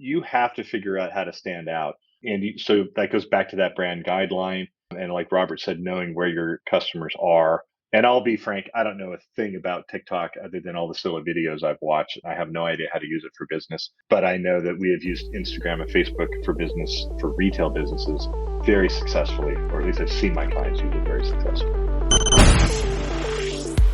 you have to figure out how to stand out. So that goes back to that brand guideline. And like Robert said, knowing where your customers are. And I'll be frank, I don't know a thing about TikTok other than all the silly videos I've watched. I have no idea how to use it for business, but I know that we have used Instagram and Facebook for business, for retail businesses very successfully, or at least I've seen my clients use it very successfully.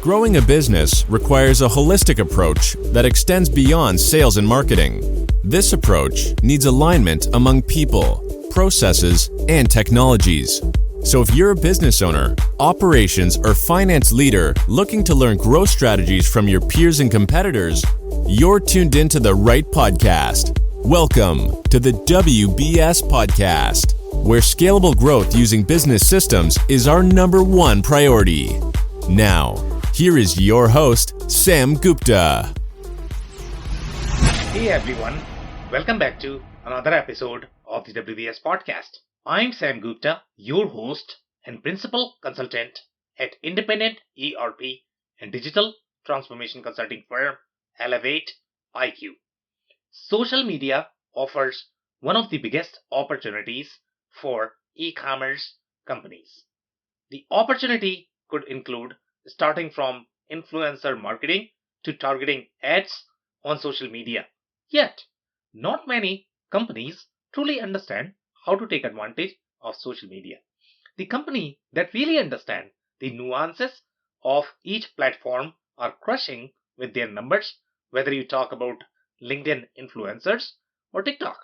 Growing a business requires a holistic approach that extends beyond sales and marketing. This approach needs alignment among people, processes, and technologies. So if you're a business owner, operations, or finance leader looking to learn growth strategies from your peers and competitors, you're tuned into the right podcast. Welcome to the WBS Podcast, where scalable growth using business systems is our number one priority. Now, here is your host, Sam Gupta. Hey everyone, welcome back to another episode of the WBS Podcast. I'm Sam Gupta, your host and principal consultant at independent ERP and digital transformation consulting firm Elevate IQ. Social media offers one of the biggest opportunities for e-commerce companies. The opportunity could include starting from influencer marketing to targeting ads on social media. Yet, not many companies truly understand how to take advantage of social media. The company that really understand the nuances of each platform are crushing with their numbers, whether you talk about LinkedIn influencers or TikTok.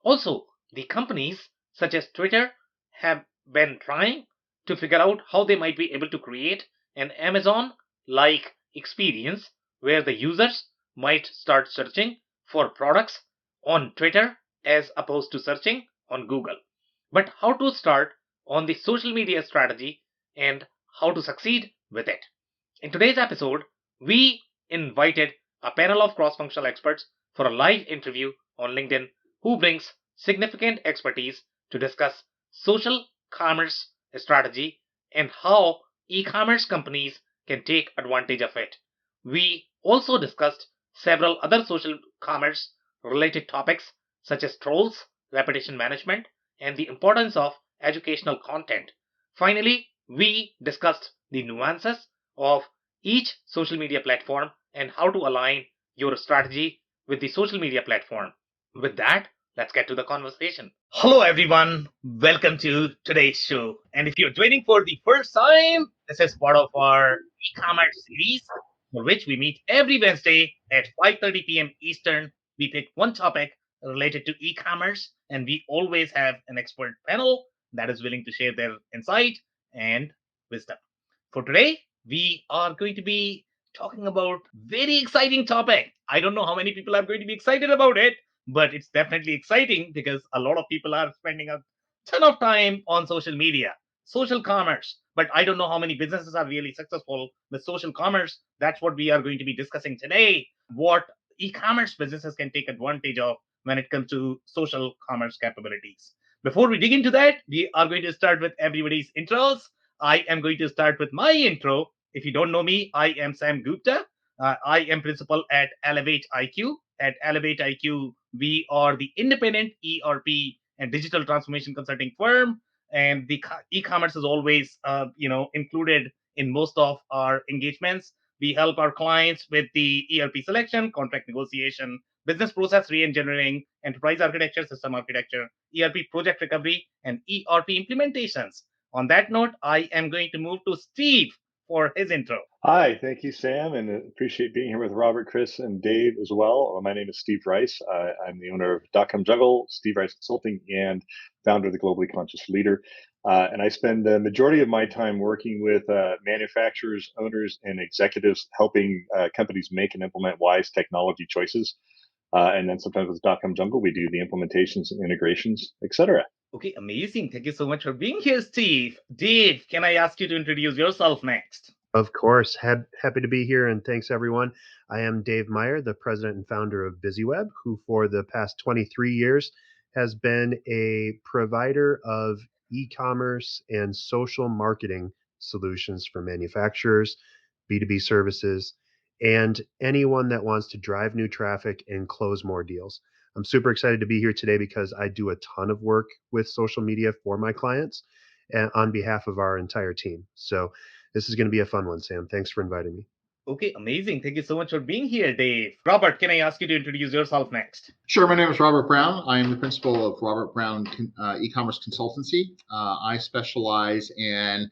Also, the companies such as Twitter have been trying to figure out how they might be able to create an Amazon-like experience where the users might start searching for products on Twitter as opposed to searching on Google. But how to start on the social media strategy and how to succeed with it. In today's episode, we invited a panel of cross-functional experts for a live interview on LinkedIn who brings significant expertise to discuss social commerce strategy and how e-commerce companies can take advantage of it. We also discussed several other social commerce related topics such as trolls, reputation management, and the importance of educational content. Finally, we discussed the nuances of each social media platform and how to align your strategy with the social media platform. With that, let's get to the conversation. Hello, everyone. Welcome to today's show. And if you're joining for the first time, this is part of our e-commerce series, for which we meet every Wednesday at 5:30 p.m. Eastern. We pick one topic related to e-commerce, and we always have an expert panel that is willing to share their insight and wisdom. For today, we are going to be talking about very exciting topic. I don't know how many people are going to be excited about it, but it's definitely exciting because a lot of people are spending a ton of time on social media, social commerce. But I don't know how many businesses are really successful with social commerce. That's what we are going to be discussing today. What e-commerce businesses can take advantage of when it comes to social commerce capabilities. Before we dig into that, we are going to start with everybody's intros. I am going to start with my intro. If you don't know me, I am Sam Gupta. I am principal at Elevate IQ. At Elevate IQ, we are the independent ERP and digital transformation consulting firm. And the e-commerce is always, included in most of our engagements. We help our clients with the ERP selection, contract negotiation, business process re-engineering, enterprise architecture, system architecture, ERP project recovery, and ERP implementations. On that note, I am going to move to Steve for his intro. Hi, thank you, Sam, and appreciate being here with Robert, Chris, and Dave as well. My name is Steve Rice. I'm the owner of .com Juggle, Steve Rice Consulting, and founder of the Globally Conscious Leader. And I spend the majority of my time working with manufacturers, owners, and executives, helping companies make and implement wise technology choices. And then sometimes with .com Jungle, we do the implementations and integrations, etc. Okay, amazing. Thank you so much for being here, Steve. Dave, can I ask you to introduce yourself next? Of course. Happy to be here, and thanks, everyone. I am Dave Meyer, the president and founder of BusyWeb, who for the past 23 years has been a provider of e-commerce and social marketing solutions for manufacturers, B2B services, and anyone that wants to drive new traffic and close more deals. I'm super excited to be here today because I do a ton of work with social media for my clients and on behalf of our entire team. So this is going to be a fun one, Sam. Thanks for inviting me. Okay, amazing. Thank you so much for being here, Dave. Robert, can I ask you to introduce yourself next? Sure. My name is Robert Brown. I am the principal of Robert Brown e-commerce consultancy. I specialize in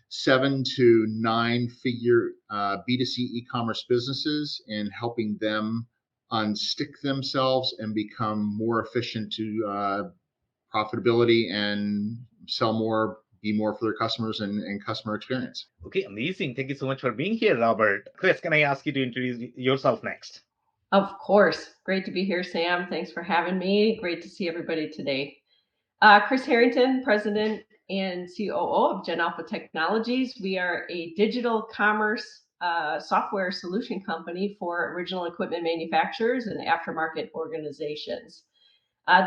7 to 9 figure B2C e-commerce businesses and helping them unstick themselves and become more efficient to profitability and sell more, be more for their customers and customer experience. Okay, amazing. Thank you so much for being here, Robert. Chris, can I ask you to introduce yourself next? Of course. Great to be here, Sam. Thanks for having me. Great to see everybody today. Chris Harrington, President and COO of Gen Alpha Technologies. We are a digital commerce software solution company for original equipment manufacturers and aftermarket organizations.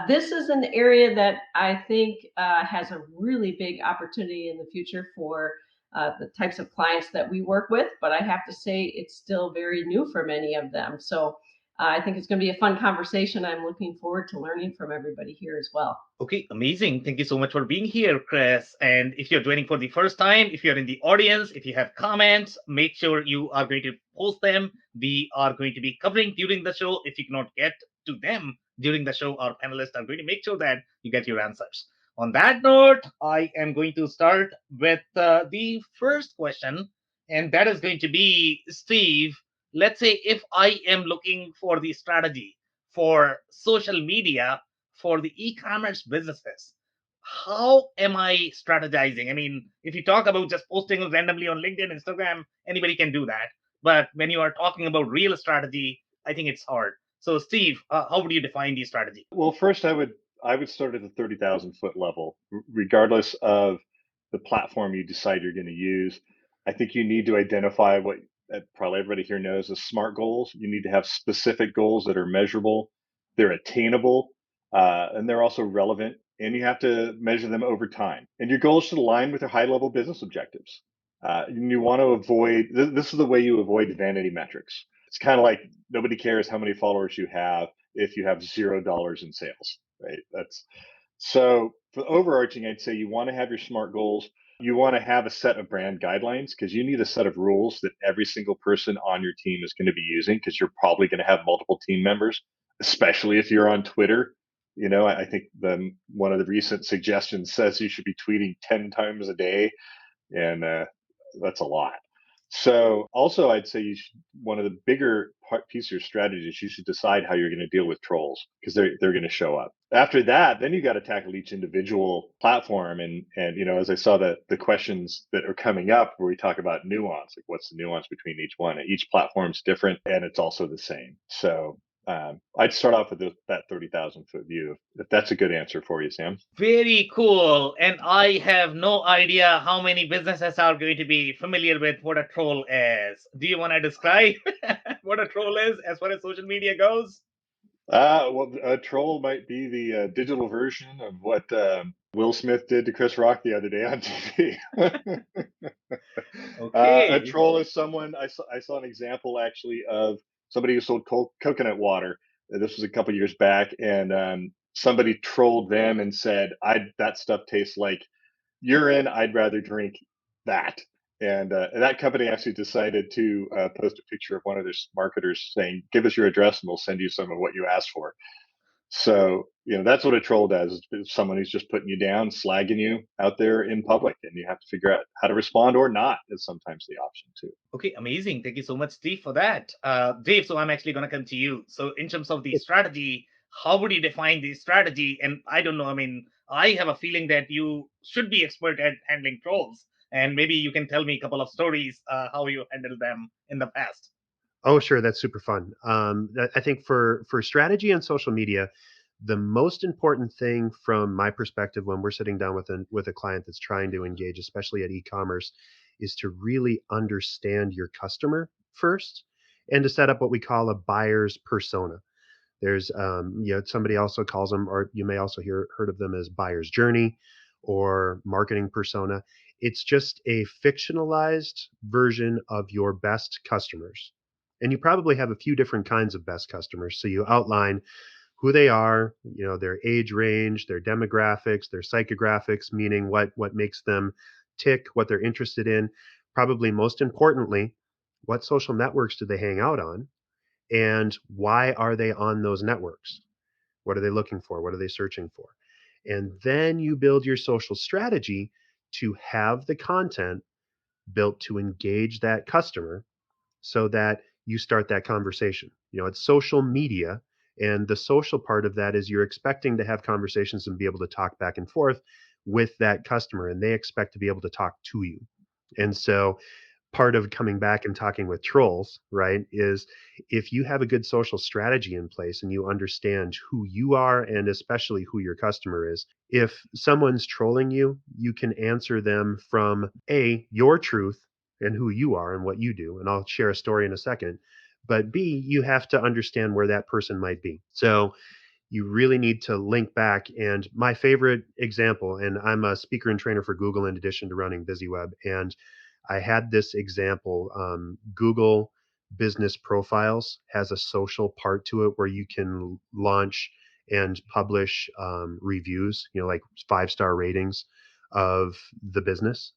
This is an area that I think has a really big opportunity in the future for the types of clients that we work with, but I have to say it's still very new for many of them. So I think it's going to be a fun conversation. I'm looking forward to learning from everybody here as well. Okay, amazing. Thank you so much for being here, Chris. And if you're joining for the first time, if you're in the audience, if you have comments, make sure you are going to post them. We are going to be covering during the show. If you cannot get to them during the show, our panelists are going to make sure that you get your answers. On that note, I am going to start with the first question, and that is going to be Steve. Let's say if I am looking for the strategy for social media for the e-commerce businesses, how am I strategizing? I mean, if you talk about just posting randomly on LinkedIn, Instagram, anybody can do that. But when you are talking about real strategy, I think it's hard. So, Steve, how would you define the strategy? Well, first, I would start at the 30,000 foot level, regardless of the platform you decide you're going to use. I think you need to identify what probably everybody here knows as SMART goals. You need to have specific goals that are measurable, they're attainable, and they're also relevant. And you have to measure them over time. And your goals should align with your high-level business objectives. And you want to avoid. This is the way you avoid vanity metrics. It's kind of like nobody cares how many followers you have if you have $0 in sales, right? That's so for overarching, I'd say you want to have your SMART goals. You want to have a set of brand guidelines because you need a set of rules that every single person on your team is going to be using because you're probably going to have multiple team members, especially if you're on Twitter. I think one of the recent suggestions says you should be tweeting 10 times a day, and that's a lot. So also I'd say one of the bigger piece of your strategy is you should decide how you're going to deal with trolls because they're going to show up. After that, then you got to tackle each individual platform. And as I saw the questions that are coming up where we talk about nuance, like what's the nuance between each one? Each platform's different and it's also the same. So I'd start off with that 30,000 foot view, if that's a good answer for you, Sam. Very cool. And I have no idea how many businesses are going to be familiar with what a troll is. Do you want to describe what a troll is as far as social media goes? Well, a troll might be the digital version of what Will Smith did to Chris Rock the other day on TV. Okay. A troll is someone, I saw an example actually of somebody who sold coconut water. This was a couple years back, and somebody trolled them and said, that stuff tastes like urine. I'd rather drink that. And that company actually decided to post a picture of one of their marketers saying, give us your address and we'll send you some of what you asked for. So, that's what a troll does. It's someone who's just putting you down, slagging you out there in public, and you have to figure out how to respond or not is sometimes the option too. Okay, amazing. Thank you so much, Steve, for that. Dave, so I'm actually going to come to you. So in terms of the strategy, how would you define the strategy? And I don't know, I mean, I have a feeling that you should be expert at handling trolls. And maybe you can tell me a couple of stories how you handled them in the past. Oh, sure. That's super fun. I think for strategy on social media, the most important thing from my perspective when we're sitting down with a client that's trying to engage, especially at e-commerce, is to really understand your customer first and to set up what we call a buyer's persona. There's somebody also calls them, or you may also heard of them as buyer's journey or marketing persona. It's just a fictionalized version of your best customers. And you probably have a few different kinds of best customers. So you outline who they are, their age range, their demographics, their psychographics, meaning what makes them tick, what they're interested in. Probably most importantly, what social networks do they hang out on, and why are they on those networks? What are they looking for? What are they searching for? And then you build your social strategy to have the content built to engage that customer so that you start that conversation. It's social media. And the social part of that is you're expecting to have conversations and be able to talk back and forth with that customer, and they expect to be able to talk to you. And so part of coming back and talking with trolls, right, is if you have a good social strategy in place and you understand who you are and especially who your customer is, if someone's trolling you, you can answer them from your truth and who you are and what you do. And I'll share a story in a second. But B, you have to understand where that person might be. So you really need to link back. And my favorite example, and I'm a speaker and trainer for Google in addition to running BusyWeb, and I had this example. Google Business Profiles has a social part to it where you can launch and publish reviews, like 5-star ratings of the business.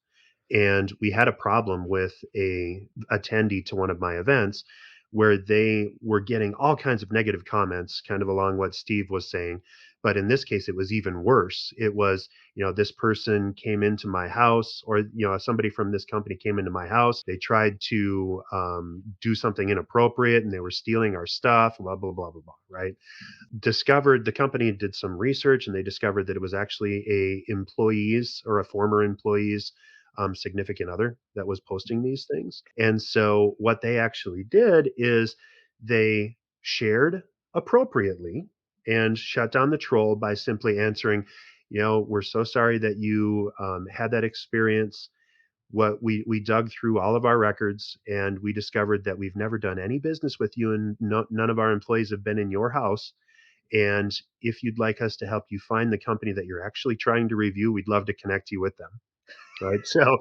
And we had a problem with a attendee to one of my events where they were getting all kinds of negative comments, kind of along what Steve was saying. But in this case, it was even worse. It was, this person came into my house, or, somebody from this company came into my house. They tried to do something inappropriate and they were stealing our stuff, blah, blah, blah, blah, blah, right? The company did some research and they discovered that it was actually a employee's or a former employee's significant other that was posting these things. And so what they actually did is they shared appropriately and shut down the troll by simply answering, we're so sorry that you had that experience. What we dug through all of our records and we discovered that we've never done any business with you, and none of our employees have been in your house. And if you'd like us to help you find the company that you're actually trying to review, we'd love to connect you with them. Right. So,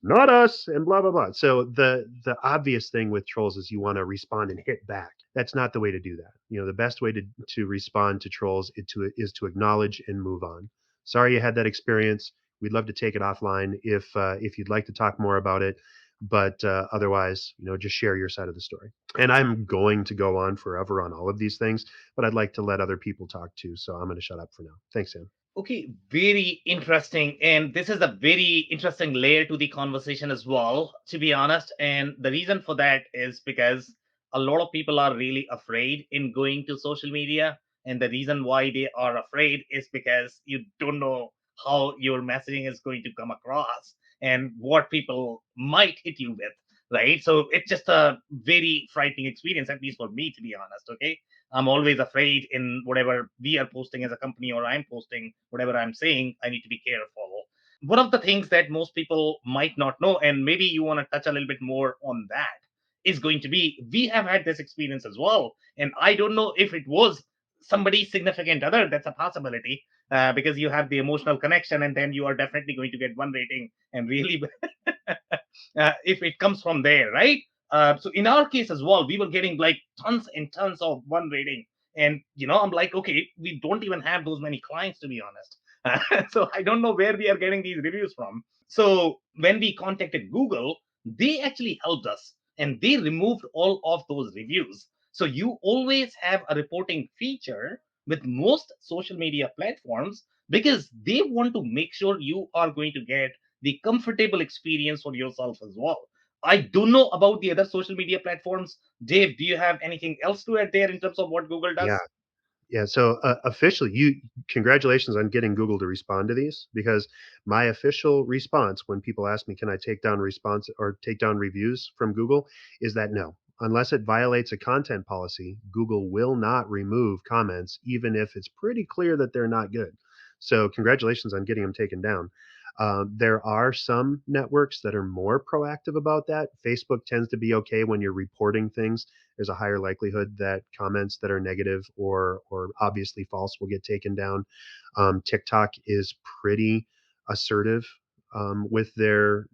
not us and blah, blah, blah. So the obvious thing with trolls is you want to respond and hit back. That's not the way to do that. The best way to respond to trolls is to acknowledge and move on. Sorry you had that experience. We'd love to take it offline if you'd like to talk more about it. But otherwise, just share your side of the story. And I'm going to go on forever on all of these things, but I'd like to let other people talk too. So I'm going to shut up for now. Thanks, Sam. Okay, very interesting. And this is a very interesting layer to the conversation as well, to be honest. And the reason for that is because a lot of people are really afraid in going to social media. And the reason why they are afraid is because you don't know how your messaging is going to come across and what people might hit you with, right? So it's just a very frightening experience, at least for me, to be honest. Okay. I'm always afraid in whatever we are posting as a company or I'm posting, whatever I'm saying, I need to be careful. One of the things that most people might not know, and maybe you want to touch a little bit more on that, is going to be we have had this experience as well. And I don't know if it was somebody's significant other, that's a possibility, because you have the emotional connection and then you are definitely going to get one rating and really, if it comes from there, right? So in our case as well, we were getting like tons and tons of one rating. And, I'm like, okay, we don't even have those many clients, to be honest. So I don't know where we are getting these reviews from. So when we contacted Google, they actually helped us and they removed all of those reviews. So you always have a reporting feature with most social media platforms because they want to make sure you are going to get the comfortable experience for yourself as well. I don't know about the other social media platforms. Dave, do you have anything else to add there in terms of what Google Yeah. does? Yeah. So officially, congratulations on getting Google to respond to these, because my official response when people ask me, can I take down response or take down reviews from Google, is that no. Unless it violates a content policy, Google will not remove comments, even if it's pretty clear that they're not good. So congratulations on getting them taken down. There are some networks that are more proactive about that. Facebook tends to be okay when you're reporting things. There's a higher likelihood that comments that are negative or obviously false will get taken down. TikTok is pretty assertive with their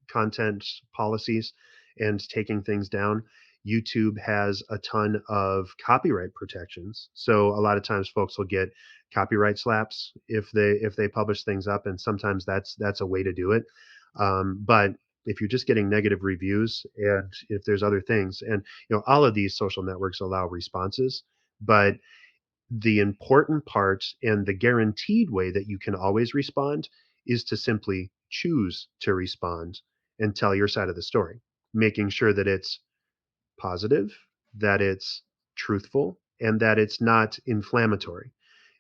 content policies and taking things down. YouTube has a ton of copyright protections. So a lot of times folks will get copyright slaps if they publish things up, and sometimes that's a way to do it. But if you're just getting negative reviews, and if there's other things, and all of these social networks allow responses, but the important part and the guaranteed way that you can always respond is to simply choose to respond and tell your side of the story, making sure that it's positive, that it's truthful, and that it's not inflammatory.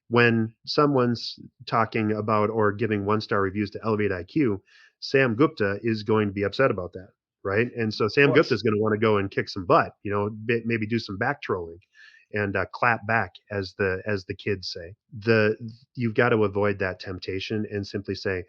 When someone's talking about or giving 1-star reviews to Elevate IQ, Sam Gupta is going to be upset about that, right? And so Of Sam Gupta is course. going to want to go and kick some butt, maybe do some back trolling and clap back, as the kids say. You've got to avoid that temptation and simply say,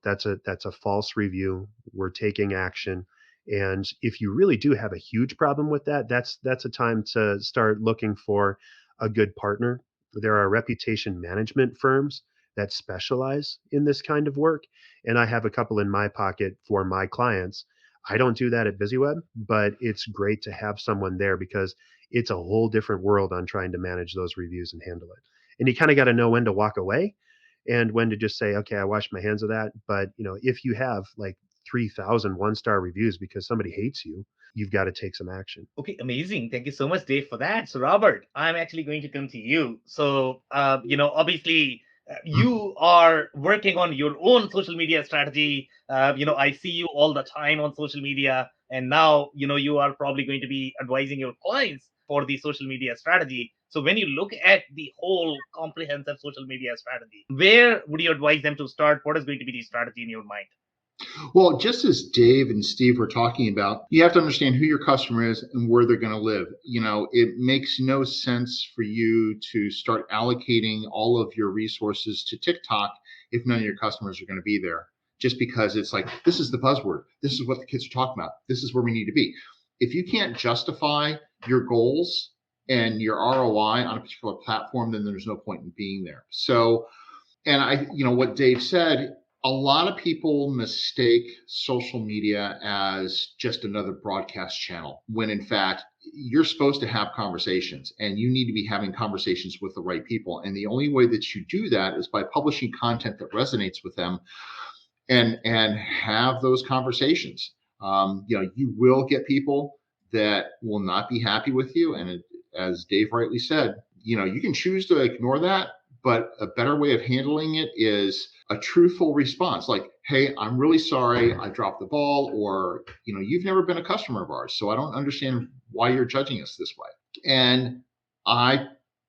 that's a false review. We're taking action. And if you really do have a huge problem with that, that's a time to start looking for a good partner. There are reputation management firms that specialize in this kind of work, and I have a couple in my pocket for my clients. I don't do that at BusyWeb, but it's great to have someone there because it's a whole different world on trying to manage those reviews and handle it. And you kind of got to know when to walk away and when to just say, okay, I wash my hands of that. But if you have like 3,000 1-star reviews because somebody hates you, you've got to take some action. Okay, amazing. Thank you so much, Dave, for that. So, Robert, I'm actually going to come to you. So, obviously, you are working on your own social media strategy. I see you all the time on social media, and now, you are probably going to be advising your clients for the social media strategy. So, when you look at the whole comprehensive social media strategy, where would you advise them to start? What is going to be the strategy in your mind? Well, just as Dave and Steve were talking about, you have to understand who your customer is and where they're going to live. It makes no sense for you to start allocating all of your resources to TikTok if none of your customers are going to be there. Just because it's like, this is the buzzword. This is what the kids are talking about. This is where we need to be. If you can't justify your goals and your ROI on a particular platform, then there's no point in being there. So, and what Dave said, a lot of people mistake social media as just another broadcast channel, when in fact, you're supposed to have conversations and you need to be having conversations with the right people. And the only way that you do that is by publishing content that resonates with them and have those conversations. You will get people that will not be happy with you. And as Dave rightly said, you can choose to ignore that, but a better way of handling it is a truthful response, like, hey, I'm really sorry I dropped the ball, or, you've never been a customer of ours, so I don't understand why you're judging us this way. And I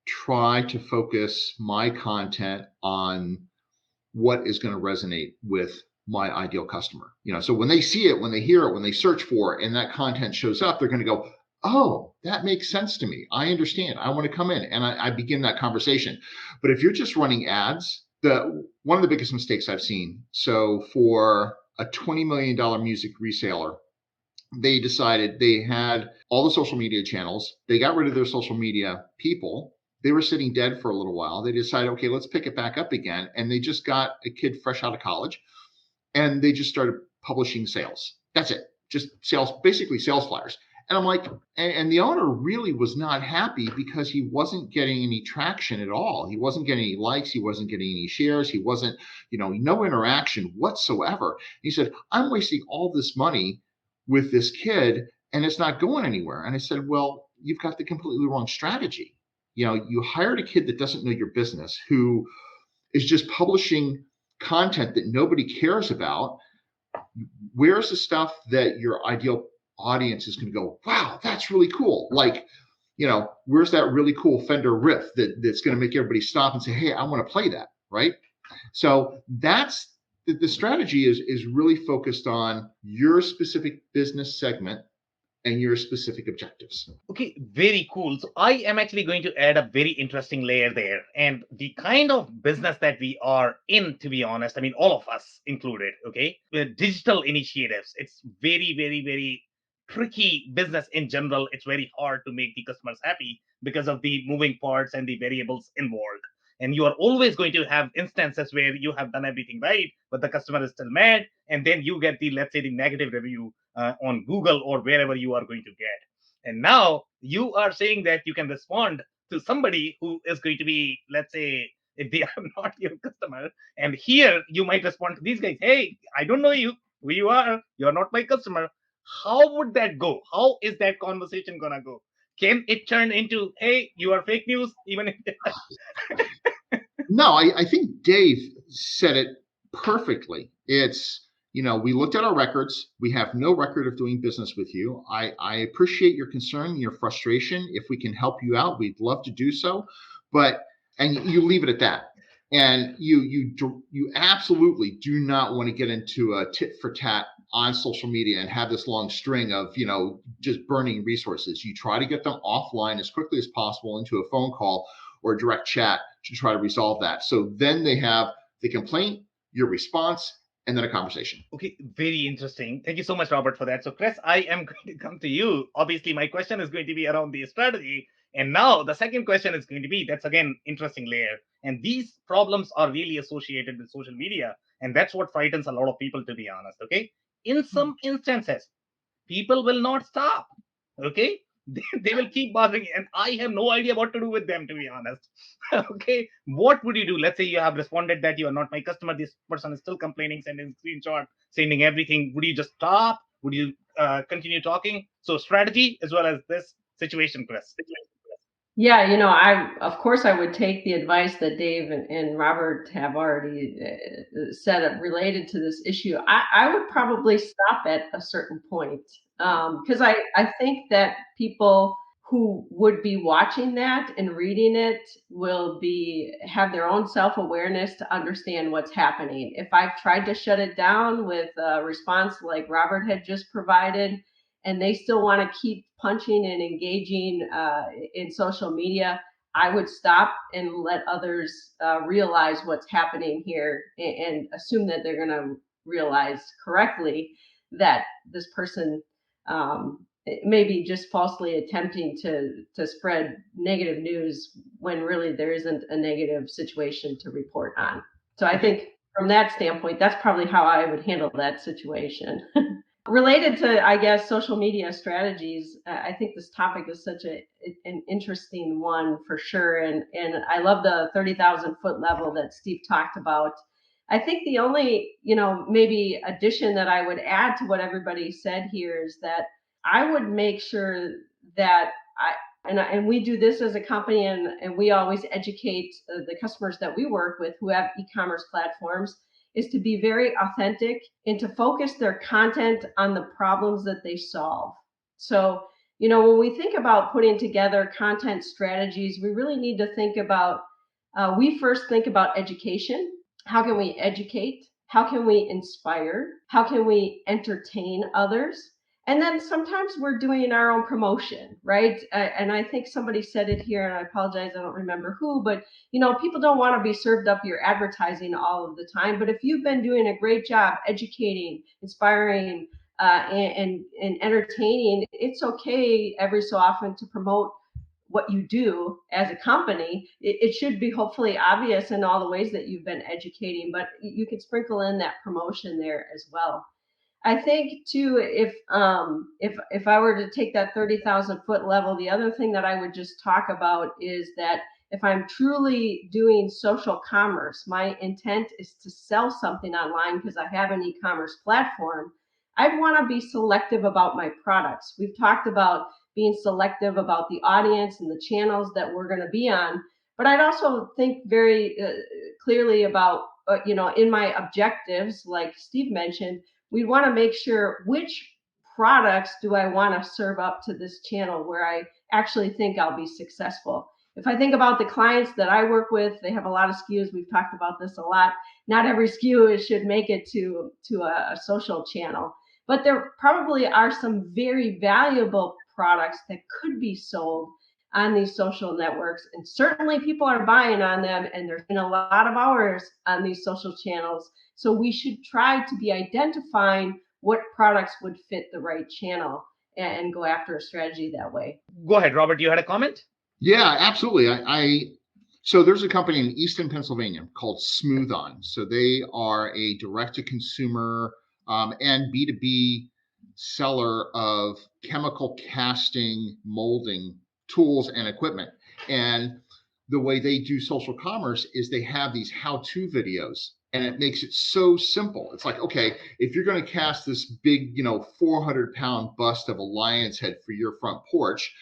try to focus my content on what is going to resonate with my ideal customer. So when they see it, when they hear it, when they search for it, and that content shows up, they're going to go, oh, that makes sense to me. I understand. I want to come in, and I begin that conversation. But if you're just running ads, one of the biggest mistakes I've seen. So for a $20 million music reseller, they decided they had all the social media channels. They got rid of their social media people. They were sitting dead for a little while. They decided, okay, let's pick it back up again. And they just got a kid fresh out of college, and they just started publishing sales. That's it. Just sales, basically sales flyers. And I'm like, and the owner really was not happy because he wasn't getting any traction at all. He wasn't getting any likes. He wasn't getting any shares. He wasn't, no interaction whatsoever. He said, I'm wasting all this money with this kid and it's not going anywhere. And I said, well, you've got the completely wrong strategy. You hired a kid that doesn't know your business, who is just publishing content that nobody cares about. Where's the stuff that your ideal audience is going to go, wow, that's really cool? Like, where's that really cool Fender riff that's going to make everybody stop and say, hey, I want to play that, right? So that's the strategy is really focused on your specific business segment and your specific objectives. Okay, very cool. So I am actually going to add a very interesting layer there. And the kind of business that we are in, to be honest, I mean, all of us included, okay? With digital initiatives, it's very, very, very tricky business in general. It's very hard to make the customers happy because of the moving parts and the variables involved. And you are always going to have instances where you have done everything right, but the customer is still mad. And then you get the, let's say, the negative review on Google or wherever you are going to get. And now you are saying that you can respond to somebody who is going to be, let's say, if they are not your customer. And here you might respond to these guys, hey, I don't know you, who you are, you're not my customer. How would that go? How is that conversation gonna go? Can it turn into, hey, you are fake news, even if No, I think Dave said it perfectly. It's, we looked at our records. We have no record of doing business with you. I appreciate your concern, your frustration. If we can help you out, we'd love to do so. But, and you leave it at that. And you absolutely do not want to get into a tit for tat on social media and have this long string of, just burning resources. You try to get them offline as quickly as possible into a phone call or a direct chat to try to resolve that. So then they have the complaint, your response, and then a conversation. Okay, very interesting. Thank you so much, Robert, for that. So, Chris, I am going to come to you. Obviously, my question is going to be around the strategy. And now the second question is going to be, that's again, interesting layer. And these problems are really associated with social media. And that's what frightens a lot of people, to be honest. Okay. In some instances, people will not stop. Okay. They will keep bothering, and I have no idea what to do with them, to be honest. Okay, what would you do? Let's say you have responded that you are not my customer. This person is still complaining, sending screenshot, sending everything. Would you just stop? Would you continue talking? So strategy as well as this situation, Chris. Yeah, of course I would take the advice that Dave and Robert have already said related to this issue. I would probably stop at a certain point, because I think that people who would be watching that and reading it will have their own self-awareness to understand what's happening. If I've tried to shut it down with a response like Robert had just provided, and they still want to keep punching and engaging in social media, I would stop and let others realize what's happening here, and assume that they're going to realize correctly that this person may be just falsely attempting to spread negative news when really there isn't a negative situation to report on. So I think from that standpoint, that's probably how I would handle that situation. Related to, I guess, social media strategies, I think this topic is such an interesting one for sure. And I love the 30,000 foot level that Steve talked about. I think the only, maybe addition that I would add to what everybody said here is that I would make sure that and we do this as a company, and we always educate the customers that we work with who have e-commerce platforms, is to be very authentic and to focus their content on the problems that they solve. So, when we think about putting together content strategies, we really need to think about, we first think about education. How can we educate? How can we inspire? How can we entertain others? And then sometimes we're doing our own promotion, right? And I think somebody said it here, and I apologize, I don't remember who, but people don't want to be served up your advertising all of the time. But if you've been doing a great job educating, inspiring, and entertaining, it's okay every so often to promote what you do as a company. It should be hopefully obvious in all the ways that you've been educating, but you could sprinkle in that promotion there as well. I think too, if I were to take that 30,000 foot level, the other thing that I would just talk about is that if I'm truly doing social commerce, my intent is to sell something online because I have an e-commerce platform, I'd want to be selective about my products. We've talked about being selective about the audience and the channels that we're going to be on, but I'd also think very clearly about, in my objectives, like Steve mentioned, we want to make sure which products do I want to serve up to this channel where I actually think I'll be successful. If I think about the clients that I work with, they have a lot of SKUs. We've talked about this a lot. Not every SKU should make it to a social channel, but there probably are some very valuable products that could be sold on these social networks, and certainly people are buying on them, and there's been a lot of hours on these social channels. So we should try to be identifying what products would fit the right channel and go after a strategy that way. Go ahead, Robert. You had a comment? Yeah, absolutely. So there's a company in Easton, Pennsylvania called Smooth On. So they are a direct-to-consumer and B2B seller of chemical casting molding tools and equipment. And the way they do social commerce is they have these how-to videos, and it makes it so simple. It's like, okay, if you're going to cast this big, 400-pound bust of a lion's head for your front porch,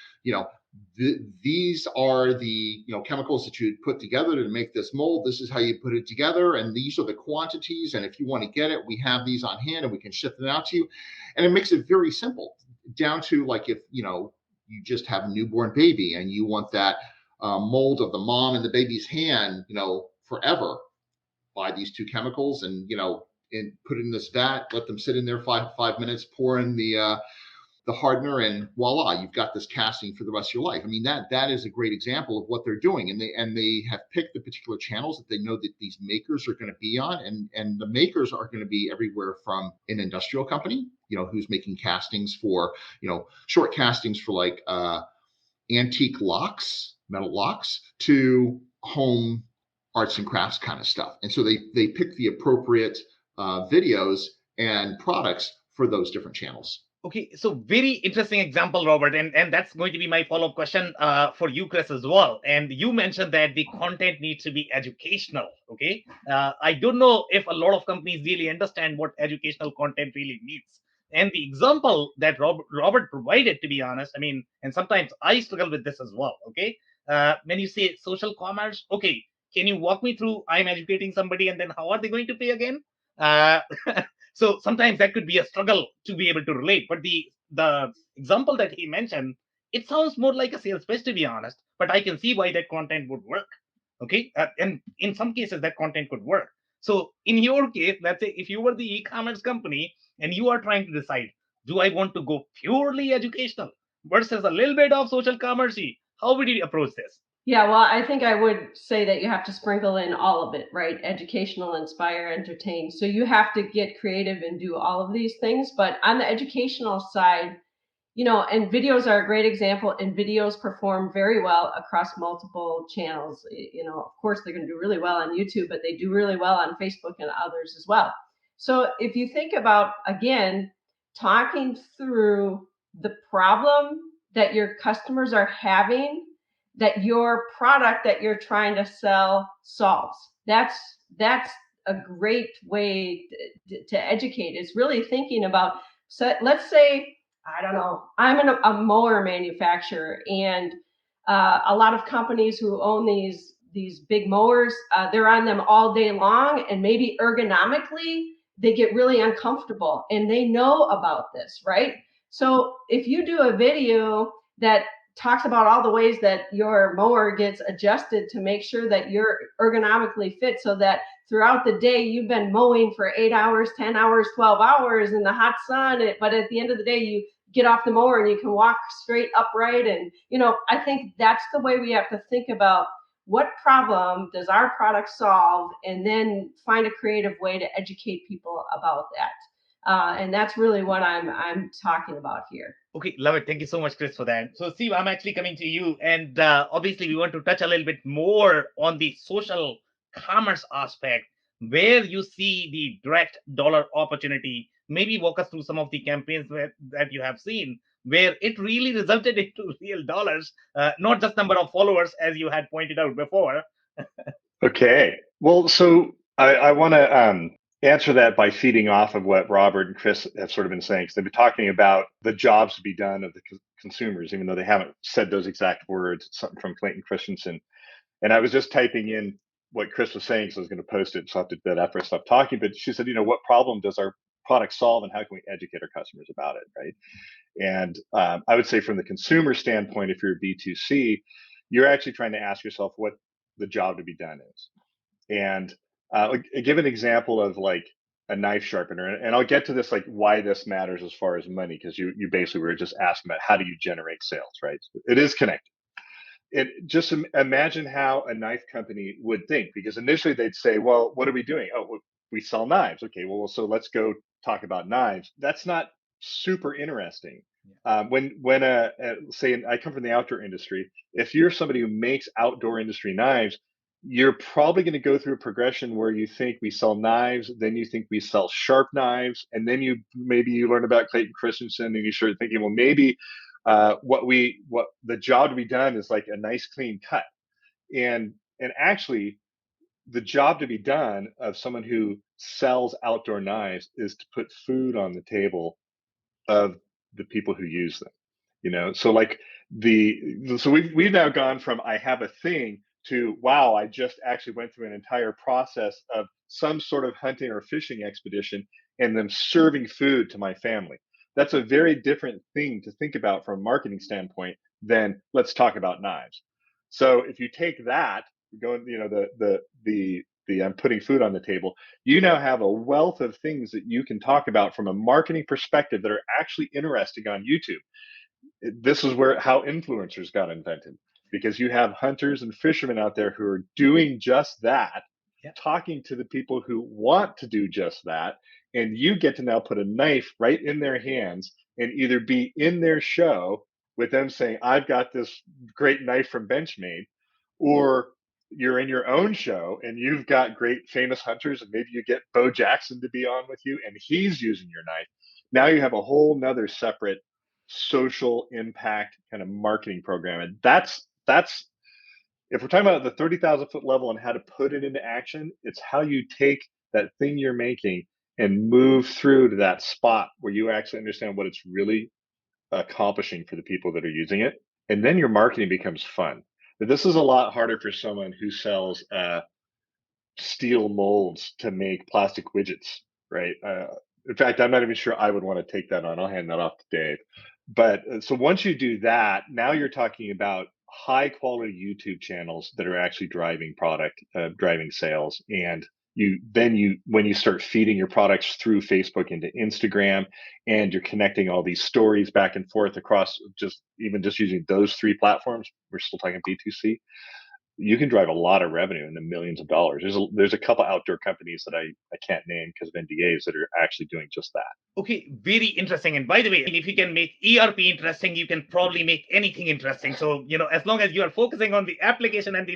these are the chemicals that you put together to make this mold. This is how you put it together, and these are the quantities. And if you want to get it, we have these on hand, and we can ship them out to you. And it makes it very simple, down to like if you just have a newborn baby and you want that mold of the mom and the baby's hand, forever. Buy these two chemicals and and put it in this vat, let them sit in there 5 minutes, pour in the hardener, and voila, you've got this casting for the rest of your life. I mean, that is a great example of what they're doing, and they have picked the particular channels that they know that these makers are going to be on, and the makers are going to be everywhere from an industrial company, who's making castings for, short castings for like antique locks, metal locks, to home arts and crafts kind of stuff. And so they pick the appropriate videos and products for those different channels. Okay, so very interesting example, Robert, and that's going to be my follow-up question for you, Chris, as well. And you mentioned that the content needs to be educational. Okay, I don't know if a lot of companies really understand what educational content really means. And the example that Robert provided, to be honest, I mean, and sometimes I struggle with this as well. Okay, when you say social commerce, okay, can you walk me through? I'm educating somebody, and then how are they going to pay again? Uh, So sometimes that could be a struggle to be able to relate. But the example that he mentioned, it sounds more like a sales pitch, to be honest. But I can see why that content would work. Okay, and in some cases that content could work. So in your case, let's say if you were the e-commerce company and you are trying to decide, do I want to go purely educational versus a little bit of social commerce? How would you approach this? Yeah, well, I think I would say that you have to sprinkle in all of it, right? Educational, inspire, entertain. So you have to get creative and do all of these things. But on the educational side, and videos are a great example, and videos perform very well across multiple channels. Of course, they're going to do really well on YouTube, but they do really well on Facebook and others as well. So if you think about, again, talking through the problem that your customers are having, that your product that you're trying to sell solves. That's a great way to educate, is really thinking about, so let's say, I don't know, I'm a mower manufacturer, and a lot of companies who own these big mowers, they're on them all day long, and maybe ergonomically they get really uncomfortable, and they know about this, right? So if you do a video that talks about all the ways that your mower gets adjusted to make sure that you're ergonomically fit, so that throughout the day you've been mowing for 8 hours, 10 hours, 12 hours in the hot sun, but at the end of the day you get off the mower and you can walk straight upright. And I think that's the way we have to think about, what problem does our product solve, and then find a creative way to educate people about that. And that's really what I'm talking about here. Okay, love it. Thank you so much, Chris, for that. So, Steve, I'm actually coming to you, and obviously, we want to touch a little bit more on the social commerce aspect, where you see the direct dollar opportunity. Maybe walk us through some of the campaigns that you have seen, where it really resulted into real dollars, not just number of followers, as you had pointed out before. Okay. Well, so I want to answer that by feeding off of what Robert and Chris have sort of been saying, because they've been talking about the jobs to be done of the consumers, even though they haven't said those exact words. It's something from Clayton Christensen. And I was just typing in what Chris was saying, so I was going to post it. So I have to do that after I stop talking. But she said, what problem does our product solve, and how can we educate our customers about it, right? And I would say from the consumer standpoint, if you're a B2C, you're actually trying to ask yourself what the job to be done is. And give an example of like a knife sharpener, and I'll get to this, like why this matters as far as money, because you basically were just asking about how do you generate sales, right? It is connected. Just imagine how a knife company would think, because initially they'd say, well, what are we doing? Oh, we sell knives. Okay, well, so let's go talk about knives. That's not super interesting. When say I come from the outdoor industry, if you're somebody who makes outdoor industry knives, you're probably going to go through a progression where you think we sell knives, then you think we sell sharp knives, and then maybe you learn about Clayton Christensen and you start thinking, well, maybe what the job to be done is like a nice clean cut. And actually, the job to be done of someone who sells outdoor knives is to put food on the table of the people who use them. So like we've now gone from I have a thing to wow, I just actually went through an entire process of some sort of hunting or fishing expedition and then serving food to my family. That's a very different thing to think about from a marketing standpoint than let's talk about knives. So if you take that, going, the I'm putting food on the table, you now have a wealth of things that you can talk about from a marketing perspective that are actually interesting on YouTube. This is where how influencers got invented, because you have hunters and fishermen out there who are doing just that, talking to the people who want to do just that, and you get to now put a knife right in their hands and either be in their show with them saying, I've got this great knife from Benchmade, or you're in your own show and you've got great famous hunters, and maybe you get Bo Jackson to be on with you and he's using your knife. Now you have a whole nother separate social impact kind of marketing program. And that's if we're talking about the 30,000 foot level and how to put it into action, it's how you take that thing you're making and move through to that spot where you actually understand what it's really accomplishing for the people that are using it. And then your marketing becomes fun. But this is a lot harder for someone who sells steel molds to make plastic widgets, right? In fact, I'm not even sure I would want to take that on. I'll hand that off to Dave. But so once you do that, now you're talking about high quality YouTube channels that are actually driving product, driving sales. And when you start feeding your products through Facebook into Instagram, and you're connecting all these stories back and forth across just using those three platforms, we're still talking B2C, you can drive a lot of revenue in the millions of dollars. There's a couple outdoor companies that I can't name because of NDAs that are actually doing just that. Okay, very interesting. And by the way, if you can make ERP interesting, you can probably make anything interesting. So, as long as you are focusing on the application and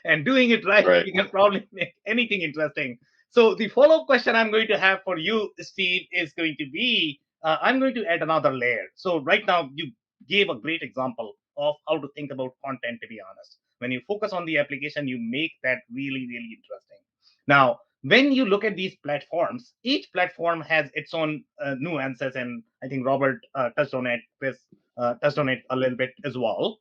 and doing it right, you can probably make anything interesting. So the follow-up question I'm going to have for you, Steve, is going to be, I'm going to add another layer. So right now you gave a great example of how to think about content, to be honest. When you focus on the application, you make that really, really interesting. Now, when you look at these platforms, each platform has its own nuances, and I think Robert touched on it, Chris touched on it a little bit as well.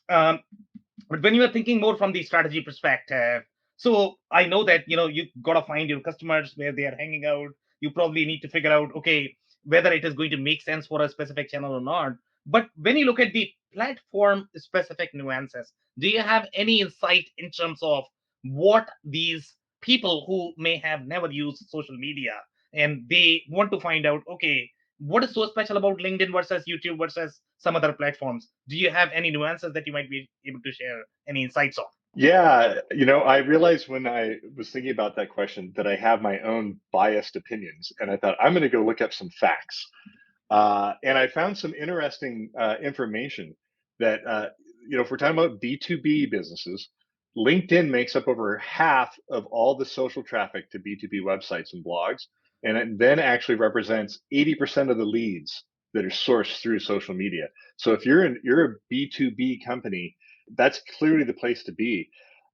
But when you are thinking more from the strategy perspective, so I know that you gotta find your customers where they are hanging out. You probably need to figure out, okay, whether it is going to make sense for a specific channel or not. But when you look at the platform specific nuances, do you have any insight in terms of what these people who may have never used social media and they want to find out, okay, what is so special about LinkedIn versus YouTube versus some other platforms? Do you have any nuances that you might be able to share any insights on? Yeah, I realized when I was thinking about that question that I have my own biased opinions, and I thought I'm going to go look up some facts. And I found some interesting information that, if we're talking about B2B businesses, LinkedIn makes up over half of all the social traffic to B2B websites and blogs. And it then actually represents 80% of the leads that are sourced through social media. So if you're a B2B company, that's clearly the place to be.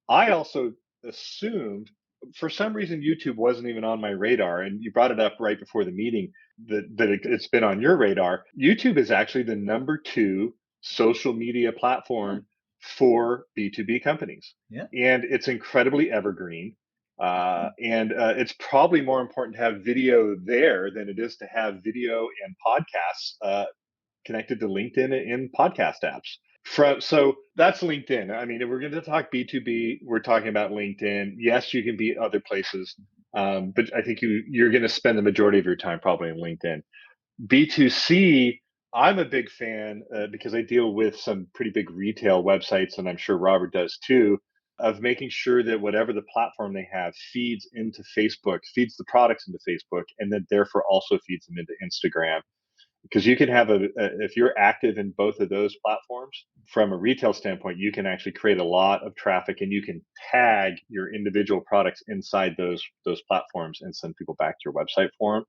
I also assumed, for some reason, YouTube wasn't even on my radar, and you brought it up right before the meeting that it's been on your radar. YouTube is actually the number 2 social media platform for B2B companies. Yeah. And it's incredibly evergreen. And it's probably more important to have video there than it is to have video and podcasts connected to LinkedIn in podcast apps. So that's LinkedIn. I mean, if we're going to talk B2B, we're talking about LinkedIn. Yes, you can be other places, but I think you're going to spend the majority of your time probably in LinkedIn. B2C, I'm a big fan because I deal with some pretty big retail websites, and I'm sure Robert does too, of making sure that whatever the platform they have feeds into Facebook, feeds the products into Facebook, and then therefore also feeds them into Instagram. because you can have if you're active in both of those platforms from a retail standpoint, you can actually create a lot of traffic, and you can tag your individual products inside those platforms and send people back to your website for them.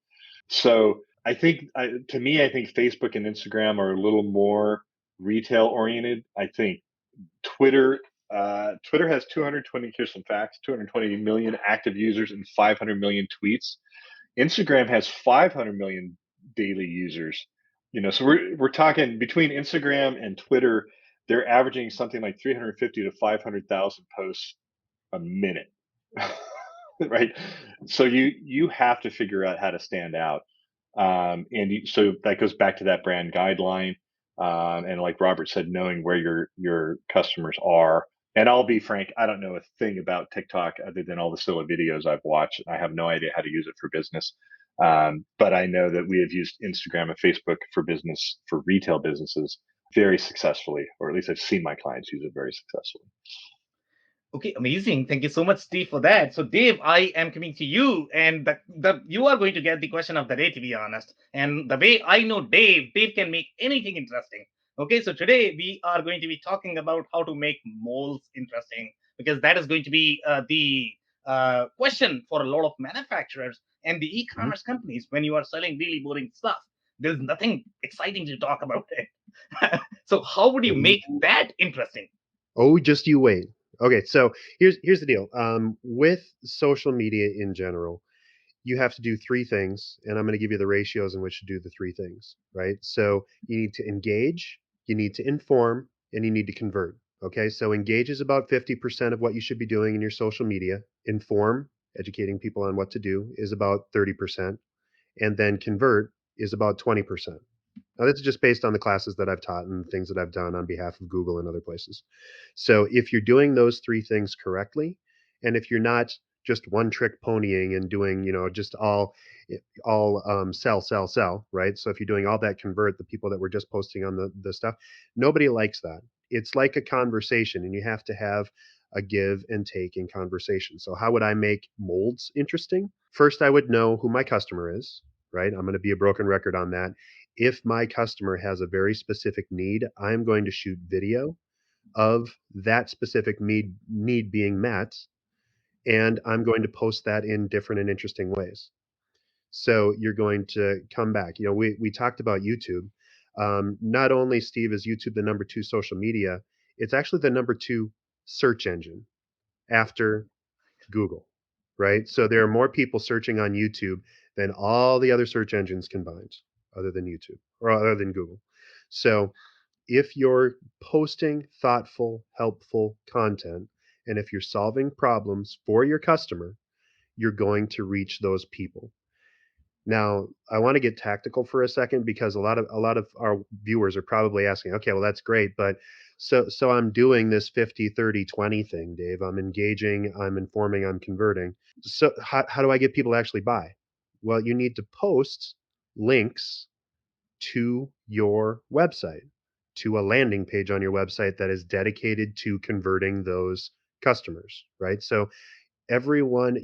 So I think, to me, I think Facebook and Instagram are a little more retail oriented. I think Twitter Twitter has 220, here's some facts, 220 million active users and 500 million tweets. Instagram has 500 million daily users. So we're talking between Instagram and Twitter, they're averaging something like 350 to 500,000 posts a minute. Right? So you have to figure out how to stand out. So that goes back to that brand guideline. And like Robert said, knowing where your customers are. And I'll be frank, I don't know a thing about TikTok other than all the silly videos I've watched. I have no idea how to use it for business. But I know that we have used Instagram and Facebook for business, for retail businesses, very successfully, or at least I've seen my clients use it very successfully. Okay, amazing. Thank you so much, Steve, for that. So, Dave, I am coming to you, and you are going to get the question of the day, to be honest. And the way I know Dave can make anything interesting. Okay, so today we are going to be talking about how to make molds interesting, because that is going to be the question for a lot of manufacturers and the e-commerce companies. When you are selling really boring stuff, there's nothing exciting to talk about it. So, how would you make that interesting? Oh, just you wait. Okay, so here's the deal. With social media in general, you have to do three things, and I'm going to give you the ratios in which to do the three things, right? So you need to engage, you need to inform, and you need to convert. Okay, so engage is about 50% of what you should be doing in your social media. Inform, educating people on what to do, is about 30%, and then convert is about 20%. Now, this is just based on the classes that I've taught and things that I've done on behalf of Google and other places. So if you're doing those three things correctly, and if you're not just one trick ponying and doing, just all sell, right? So if you're doing all that convert, the people that were just posting on the stuff, nobody likes that. It's like a conversation, and you have to have a give and take in conversation. So how would I make molds interesting? First, I would know who my customer is, right? I'm going to be a broken record on that. If my customer has a very specific need, I'm going to shoot video of that specific need being met, and I'm going to post that in different and interesting ways. So you're going to come back. We talked about YouTube. Not only, Steve, is YouTube the number 2 social media, it's actually the number 2 search engine after Google, right? So there are more people searching on YouTube than all the other search engines combined, other than YouTube or other than Google. So if you're posting thoughtful, helpful content, and if you're solving problems for your customer, you're going to reach those people. Now, I want to get tactical for a second, because a lot of our viewers are probably asking, okay, well, that's great, but so I'm doing this 50-30-20 thing, Dave. I'm engaging, I'm informing, I'm converting. So how do I get people to actually buy? Well, you need to post links to your website, to a landing page on your website that is dedicated to converting those customers, right? So everyone,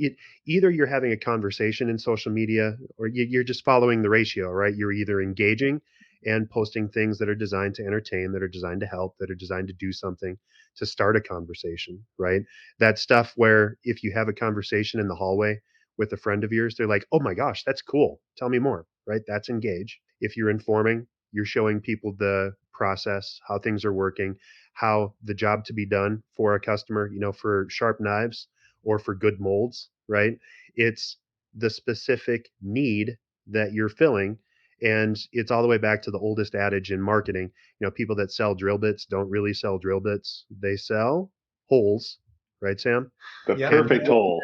either you're having a conversation in social media, or you're just following the ratio, right? You're either engaging and posting things that are designed to entertain, that are designed to help, that are designed to do something, to start a conversation, right? That stuff where if you have a conversation in the hallway with a friend of yours, they're like, oh my gosh, that's cool, tell me more, right? That's engage. If you're informing, you're showing people the process, how things are working, how the job to be done for a customer, for sharp knives or for good molds, right? It's the specific need that you're filling. And it's all the way back to the oldest adage in marketing. People that sell drill bits don't really sell drill bits. They sell holes, right, Sam? The Yeah. perfect hole.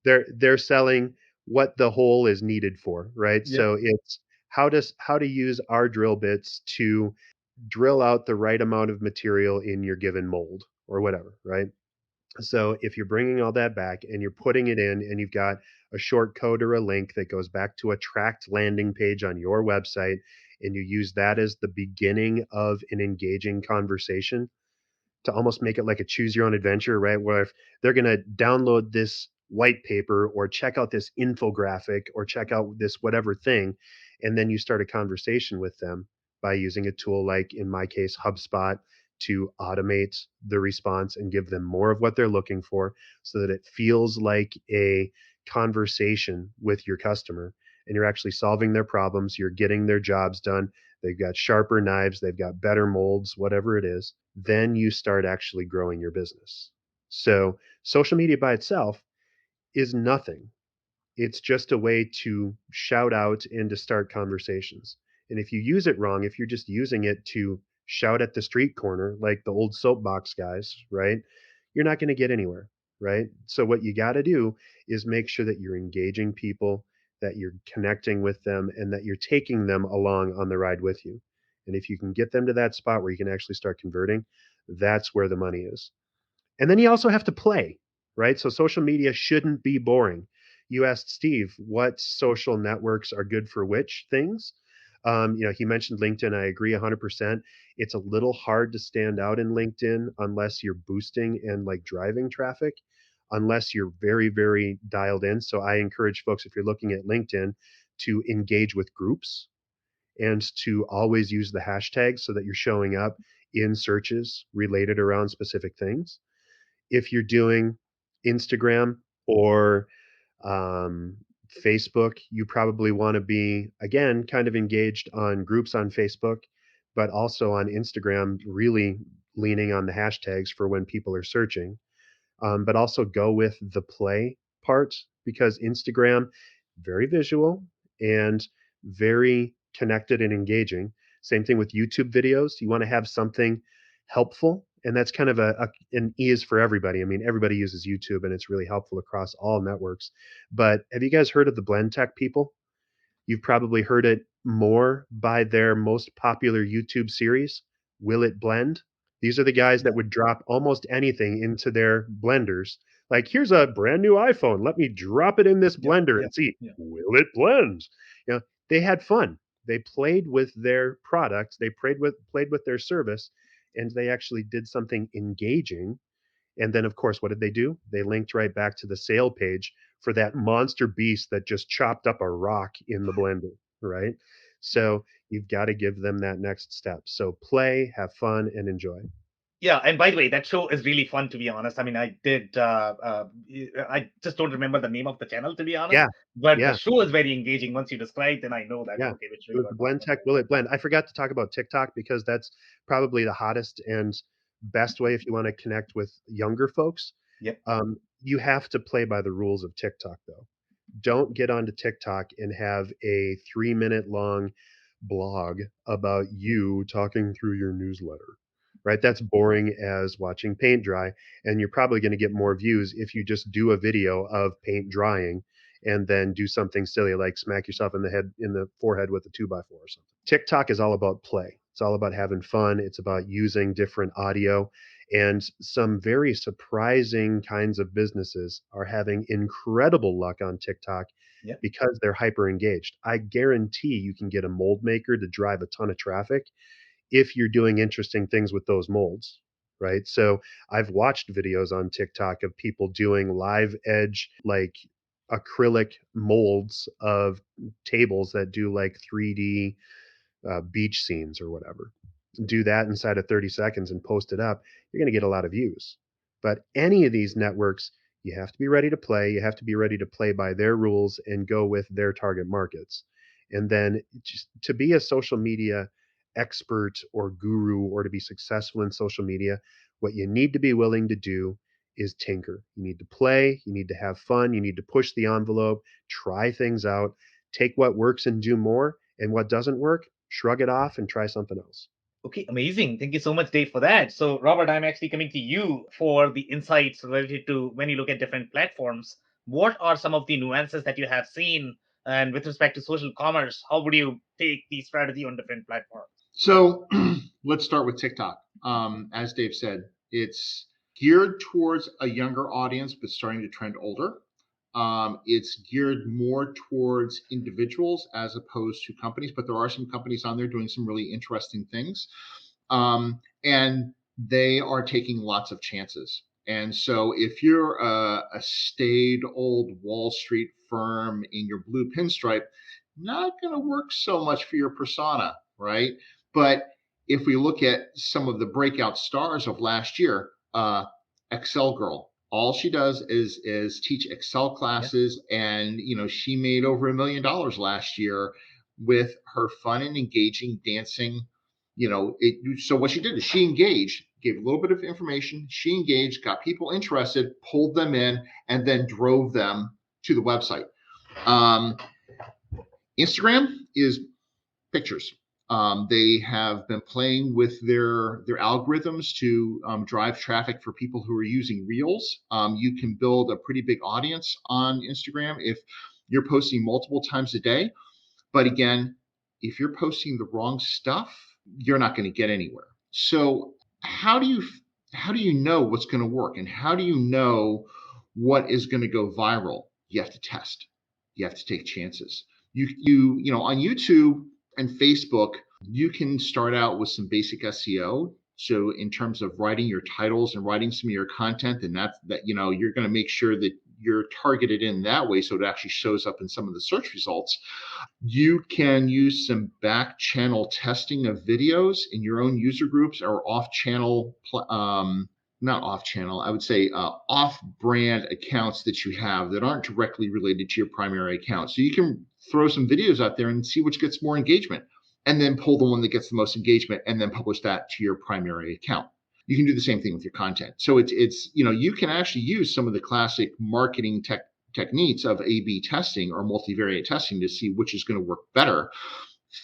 They're selling what the hole is needed for, right? Yeah. So it's how to use our drill bits to drill out the right amount of material in your given mold or whatever, right? So if you're bringing all that back and you're putting it in, and you've got a short code or a link that goes back to a tracked landing page on your website, and you use that as the beginning of an engaging conversation to almost make it like a choose your own adventure, right? Where if they're going to download this white paper or check out this infographic or check out this whatever thing, And then you start a conversation with them by using a tool like, in my case, HubSpot, to automate the response and give them more of what they're looking for so that it feels like a conversation with your customer and you're actually solving their problems. You're getting their jobs done. They've got sharper knives, they've got better molds, whatever it is. Then you start actually growing your business. So, social media by itself is nothing. It's just a way to shout out and to start conversations. And if you use it wrong, if you're just using it to shout at the street corner, like the old soapbox guys, right? You're not going to get anywhere, right? So, what you got to do is make sure that you're engaging people, that you're connecting with them, and that you're taking them along on the ride with you. And if you can get them to that spot where you can actually start converting, that's where the money is. And then you also have to play, right? So social media shouldn't be boring. You asked Steve what social networks are good for which things. He mentioned LinkedIn. I agree 100%. It's a little hard to stand out in LinkedIn unless you're boosting and like driving traffic, unless you're very, very dialed in. So I encourage folks, if you're looking at LinkedIn, to engage with groups and to always use the hashtags so that you're showing up in searches related around specific things. If you're doing Instagram or um, Facebook, you probably want to be, again, kind of engaged on groups on Facebook, but also on Instagram, really leaning on the hashtags for when people are searching. But also go with the play part because Instagram, very visual and very connected and engaging. Same thing with YouTube videos. You want to have something helpful, and that's kind of an ease for everybody. I mean, everybody uses YouTube, and it's really helpful across all networks. But have you guys heard of the Blend Tech people? You've probably heard it more by their most popular YouTube series, Will It Blend? These are the guys that would drop almost anything into their blenders. Like, here's a brand new iPhone. Let me drop it in this blender and see, will it blend? You know, they had fun. They played with their product. They played with their service, and they actually did something engaging. And then, of course, what did they do? They linked right back to the sale page for that monster beast that just chopped up a rock in the blender, right? So you've got to give them that next step. So play, have fun, and enjoy. Yeah, and by the way, that show is really fun, to be honest. I mean, I just don't remember the name of the channel, to be honest, Yeah, but the yeah, show is very engaging. Once you describe, then I know that, yeah. okay, which show It you was are the talking Blend Tech, about. will it blend? I forgot to talk about TikTok because that's probably the hottest and best way if you want to connect with younger folks. Yep. You have to play by the rules of TikTok, though. Don't get onto TikTok and have a 3-minute long blog about you talking through your newsletter, right? That's boring as watching paint dry. And you're probably going to get more views if you just do a video of paint drying and then do something silly like smack yourself in the forehead with a 2x4 or something. TikTok is all about play. It's all about having fun. It's about using different audio. And some very surprising kinds of businesses are having incredible luck on TikTok Yep. because they're hyper engaged. I guarantee you can get a mold maker to drive a ton of traffic if you're doing interesting things with those molds, right? So I've watched videos on TikTok of people doing live edge, like acrylic molds of tables that do like 3D beach scenes or whatever. Do that inside of 30 seconds and post it up, you're going to get a lot of views. But any of these networks, you have to be ready to play. You have to be ready to play by their rules and go with their target markets. And then just to be a social media expert or guru or to be successful in social media, what you need to be willing to do is tinker. You need to play, you need to have fun, you need to push the envelope, try things out, take what works and do more, and what doesn't work, shrug it off and try something else. Okay, amazing. Thank you so much, Dave, for that. So, Robert, I'm actually coming to you for the insights related to when you look at different platforms. What are some of the nuances that you have seen? And with respect to social commerce, how would you take the strategy on different platforms? So let's start with TikTok. As Dave said, it's geared towards a younger audience, but starting to trend older. It's geared more towards individuals as opposed to companies, but there are some companies on there doing some really interesting things. And they are taking lots of chances. And so if you're a staid old Wall Street firm in your blue pinstripe, not going to work so much for your persona, right? But if we look at some of the breakout stars of last year, Excel Girl, all she does is teach Excel classes, and she made over $1 million last year with her fun and engaging dancing. So what she did is she engaged, gave a little bit of information, she engaged, got people interested, pulled them in, and then drove them to the website. Instagram is pictures. They have been playing with their algorithms to drive traffic for people who are using Reels. You can build a pretty big audience on Instagram if you're posting multiple times a day. But again, if you're posting the wrong stuff, you're not going to get anywhere. So how do you know what's going to work, and how do you know what is going to go viral? You have to test. You have to take chances. You on YouTube and Facebook, you can start out with some basic SEO. So in terms of writing your titles and writing some of your content, and that you're going to make sure that you're targeted in that way so it actually shows up in some of the search results. You can use some back channel testing of videos in your own user groups or off channel, not off channel, I would say off brand accounts that you have that aren't directly related to your primary account. So you can throw some videos out there and see which gets more engagement, and then pull the one that gets the most engagement and then publish that to your primary account. You can do the same thing with your content. So it's you can actually use some of the classic marketing techniques of A/B testing or multivariate testing to see which is going to work better.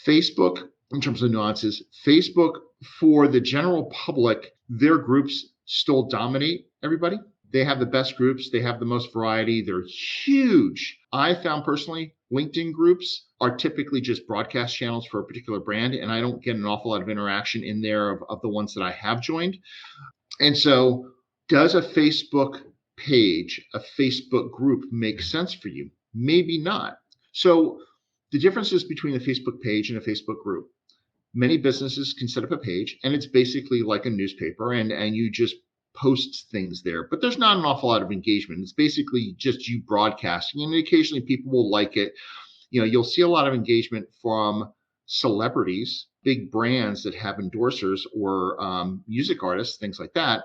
Facebook, in terms of nuances, Facebook for the general public, their groups still dominate everybody. They have the best groups. They have the most variety. They're huge. I found personally, LinkedIn groups are typically just broadcast channels for a particular brand, and I don't get an awful lot of interaction in there of the ones that I have joined. And so does a Facebook page, a Facebook group make sense for you? Maybe not. So the differences between a Facebook page and a Facebook group. Many businesses can set up a page, and it's basically like a newspaper, and you just post things there, but there's not an awful lot of engagement. It's basically just you broadcasting, and occasionally people will like it. You'll see a lot of engagement from celebrities, big brands that have endorsers, or music artists, things like that.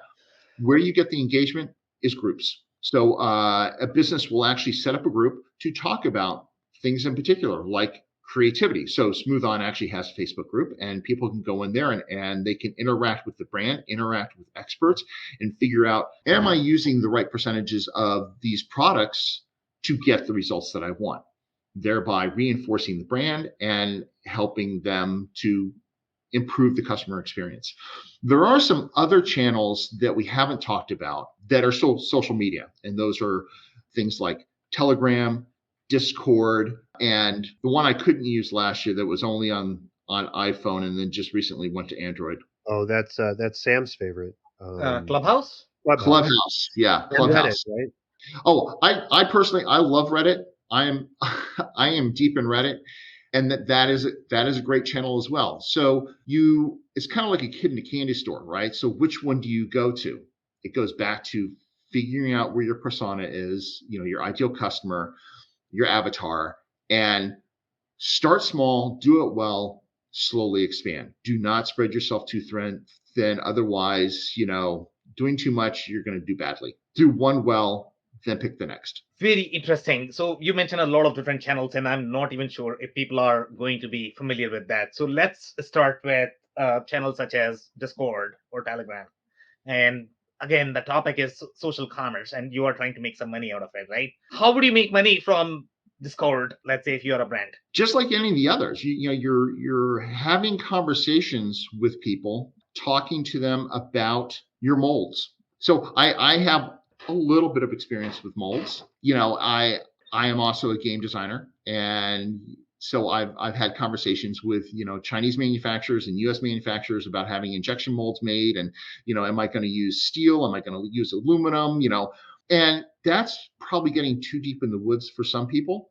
Where you get the engagement is groups. So a business will actually set up a group to talk about things in particular, like creativity. So Smooth On actually has a Facebook group, and people can go in there and they can interact with the brand, interact with experts, and figure out, am I using the right percentages of these products to get the results that I want, thereby reinforcing the brand and helping them to improve the customer experience. There are some other channels that we haven't talked about that are still social media, and those are things like Telegram, Discord, and the one I couldn't use last year that was only on iPhone and then just recently went to Android. Oh, that's Sam's favorite. Clubhouse? Clubhouse, yeah, Clubhouse. Reddit, right? Oh, I personally, I love Reddit. I am deep in Reddit, and that is a great channel as well. So it's kind of like a kid in a candy store, right? So which one do you go to? It goes back to figuring out where your persona is, your ideal customer, your avatar, and start small, do it well, slowly expand. Do not spread yourself too thin. Otherwise, doing too much, you're going to do badly. Do one well, then pick the next. Very interesting. So you mentioned a lot of different channels, and I'm not even sure if people are going to be familiar with that. So let's start with channels such as Discord or Telegram. And again, the topic is social commerce, and you are trying to make some money out of it, right? How would you make money from Discord, let's say, if you're a brand? Just like any of the others, you're having conversations with people, talking to them about your molds. So I have a little bit of experience with molds. I am also a game designer, and so I've had conversations with Chinese manufacturers and U.S. manufacturers about having injection molds made, and am I going to use steel? Am I going to use aluminum? And that's probably getting too deep in the woods for some people,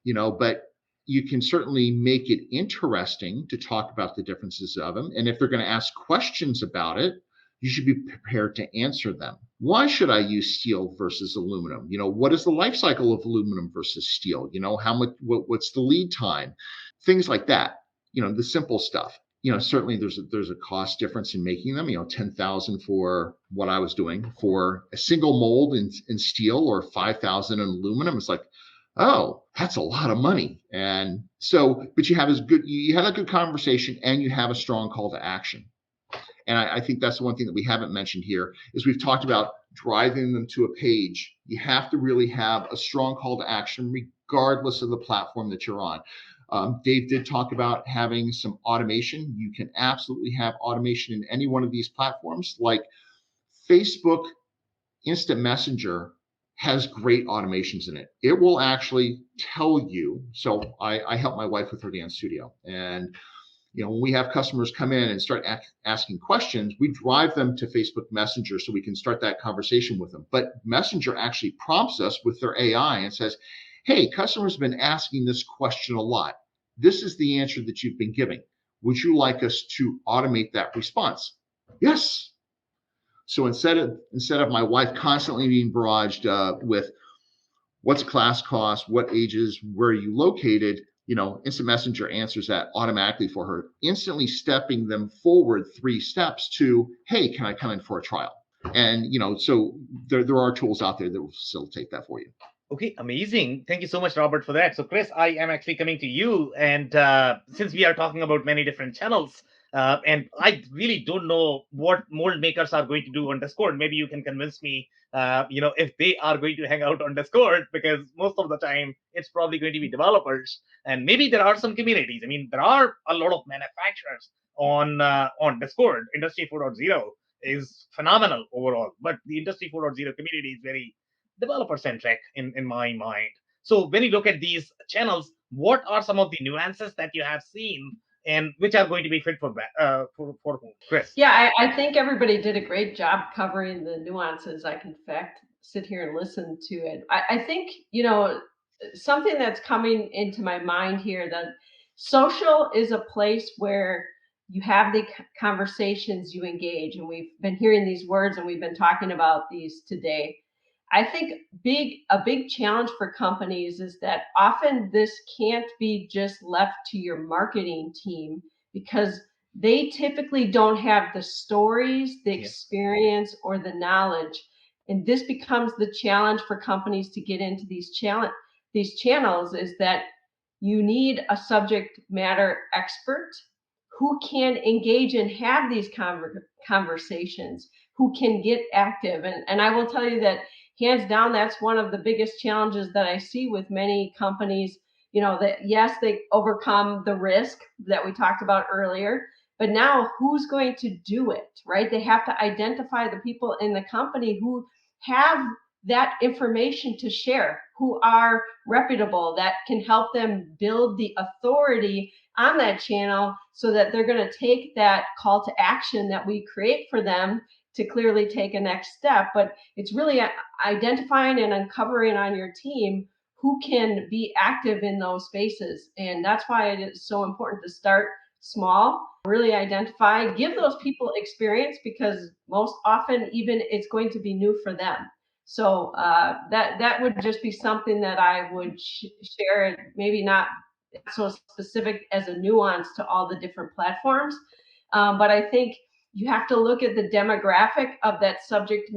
but you can certainly make it interesting to talk about the differences of them. And if they're going to ask questions about it, you should be prepared to answer them. Why should I use steel versus aluminum? What is the life cycle of aluminum versus steel? How much, what's the lead time? Things like that. The simple stuff. Certainly there's a cost difference in making them. 10,000 for what I was doing for a single mold in steel, or 5,000 in aluminum. It's like, oh, that's a lot of money. And so, but you have a good conversation, and you have a strong call to action. And I think that's the one thing that we haven't mentioned here is we've talked about driving them to a page. You have to really have a strong call to action, regardless of the platform that you're on. Dave did talk about having some automation. You can absolutely have automation in any one of these platforms. Like Facebook Instant Messenger has great automations in it. It will actually tell you. So I help my wife with her dance studio. And when we have customers come in and start asking questions, we drive them to Facebook Messenger so we can start that conversation with them. But Messenger actually prompts us with their AI and says, hey, customers have been asking this question a lot. This is the answer that you've been giving. Would you like us to automate that response? Yes. So instead of my wife constantly being barraged with what's class cost, what ages, where are you located, Instant Messenger answers that automatically for her, instantly stepping them forward 3 steps to, hey, can I come in for a trial? And, so there are tools out there that will facilitate that for you. Okay, amazing. Thank you so much, Robert, for that. So, Chris, I am actually coming to you. And since we are talking about many different channels, and I really don't know what mold makers are going to do on Discord. Maybe you can convince me, if they are going to hang out on Discord, because most of the time it's probably going to be developers. And maybe there are some communities. I mean, there are a lot of manufacturers on Discord. Industry 4.0 is phenomenal overall, but the Industry 4.0 community is very developer centric in my mind. So when you look at these channels, what are some of the nuances that you have seen, and which are going to be fit for whom? Chris? Yeah, I think everybody did a great job covering the nuances. I can, in fact, sit here and listen to it. I think, something that's coming into my mind here, that social is a place where you have the conversations, you engage, and we've been hearing these words and we've been talking about these today. I think a big challenge for companies is that often this can't be just left to your marketing team, because they typically don't have the stories, the experience, or the knowledge. And this becomes the challenge for companies to get into these channels, is that you need a subject matter expert who can engage and have these conversations, who can get active. And I will tell you that hands down, that's one of the biggest challenges that I see with many companies. That yes, they overcome the risk that we talked about earlier, but now who's going to do it, right? They have to identify the people in the company who have that information to share, who are reputable, that can help them build the authority on that channel, so that they're going to take that call to action that we create for them to clearly take a next step. But it's really identifying and uncovering on your team who can be active in those spaces. And that's why it is so important to start small, really identify, give those people experience, because most often even it's going to be new for them. So that would just be something that I would share, maybe not so specific as a nuance to all the different platforms. But I think you have to look at the demographic of that subject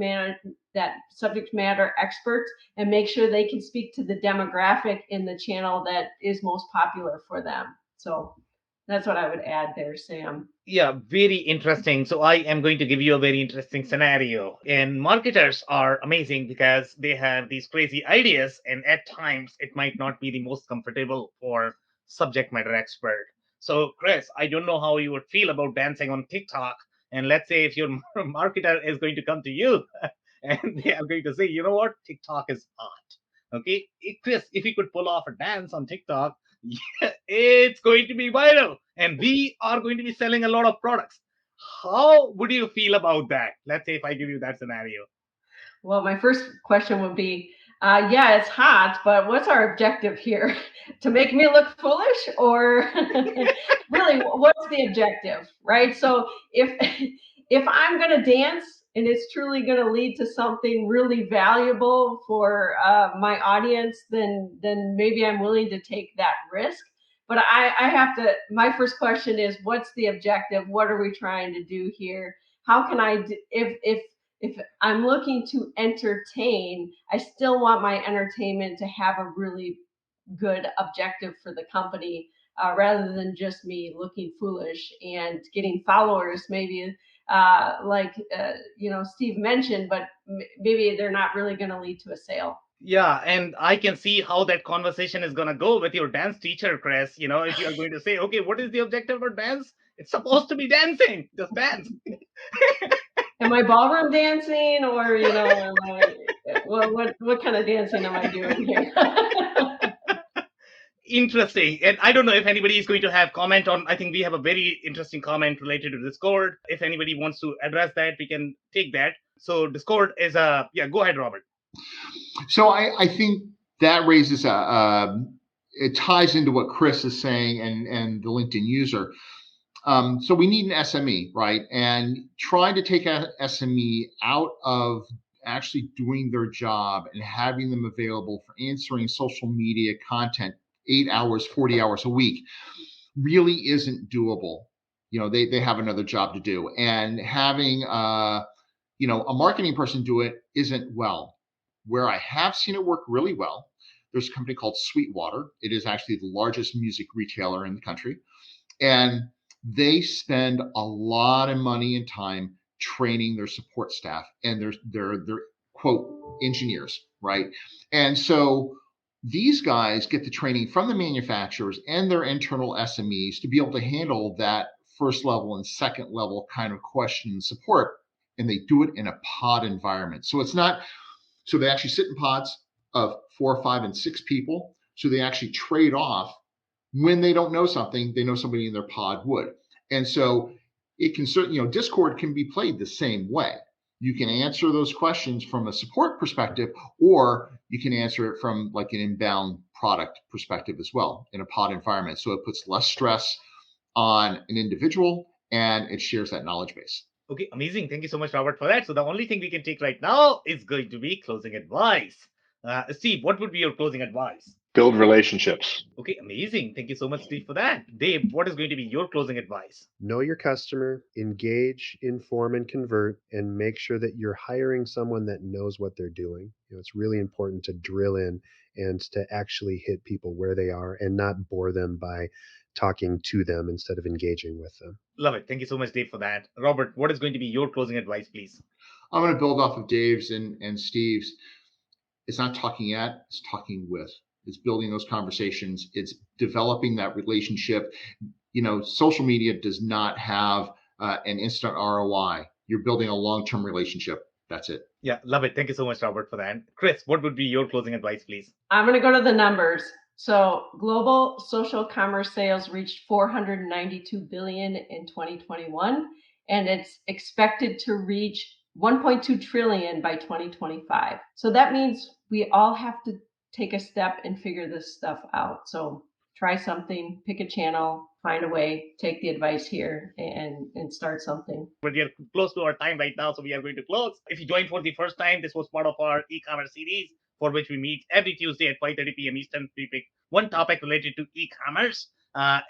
matter expert, and make sure they can speak to the demographic in the channel that is most popular for them. So that's what I would add there, Sam. Yeah, very interesting. So I am going to give you a very interesting scenario. And marketers are amazing because they have these crazy ideas, and at times it might not be the most comfortable for subject matter expert. So Chris, I don't know how you would feel about dancing on TikTok. And let's say if your marketer is going to come to you and they are going to say, you know what, TikTok is hot. Okay, Chris, if you could pull off a dance on TikTok, yeah, it's going to be viral, and we are going to be selling a lot of products. How would you feel about that? Let's say if I give you that scenario. Well, my first question would be, yeah, it's hot, but what's our objective here? To make me look foolish, or really, what's the objective, right? So if if I'm going to dance and it's truly going to lead to something really valuable for my audience, then maybe I'm willing to take that risk. But I have to, my first question is, what's the objective? What are we trying to do here? How can I, if I'm looking to entertain, I still want my entertainment to have a really good objective for the company, rather than just me looking foolish and getting followers, maybe like Steve mentioned, but maybe they're not really going to lead to a sale. Yeah, and I can see how that conversation is going to go with your dance teacher, Chris. If you are going to say, okay, what is the objective for dance? It's supposed to be dancing. Just dance. Am I ballroom dancing, or what kind of dancing am I doing here? Interesting. And I don't know if anybody is going to have comment on, I think we have a very interesting comment related to Discord. If anybody wants to address that, we can take that. So Discord is go ahead, Robert. So I think that raises it ties into what Chris is saying and the LinkedIn user. So we need an SME, right? And trying to take an SME out of actually doing their job and having them available for answering social media content 8 hours, 40 hours a week really isn't doable. They have another job to do, and having a marketing person do it isn't well. Where I have seen it work really well, there's a company called Sweetwater. It is actually the largest music retailer in the country, and they spend a lot of money and time training their support staff and their quote engineers, right? And so these guys get the training from the manufacturers and their internal SMEs to be able to handle that first level and second level kind of question and support, and they do it in a pod environment. So they actually sit in pods of 4, 5, and 6 people. So they actually trade off. When they don't know something, they know somebody in their pod would. And so it can certainly, Discord can be played the same way. You can answer those questions from a support perspective, or you can answer it from like an inbound product perspective as well in a pod environment. So it puts less stress on an individual and it shares that knowledge base. Okay, amazing. Thank you so much, Robert, for that. So the only thing we can take right now is going to be closing advice. Steve, what would be your closing advice? Build relationships. Okay, amazing. Thank you so much, Steve, for that. Dave, what is going to be your closing advice? Know your customer, engage, inform, and convert, and make sure that you're hiring someone that knows what they're doing. It's really important to drill in and to actually hit people where they are and not bore them by talking to them instead of engaging with them. Love it. Thank you so much, Dave, for that. Robert, what is going to be your closing advice, please? I'm going to build off of Dave's and Steve's. It's not talking at, it's talking with. It's building those conversations. It's developing that relationship. Social media does not have an instant ROI. You're building a long-term relationship. That's it. Yeah, love it. Thank you so much, Robert, for that. Chris, what would be your closing advice, please? I'm going to go to the numbers. So global social commerce sales reached 492 billion in 2021, and it's expected to reach 1.2 trillion by 2025. So that means we all have to take a step and figure this stuff out. So try something, pick a channel, find a way, take the advice here and start something. But we are close to our time right now, so we are going to close. If you joined for the first time, this was part of our e-commerce series, for which we meet every Tuesday at 5:30 p.m. Eastern. We pick one topic related to e-commerce.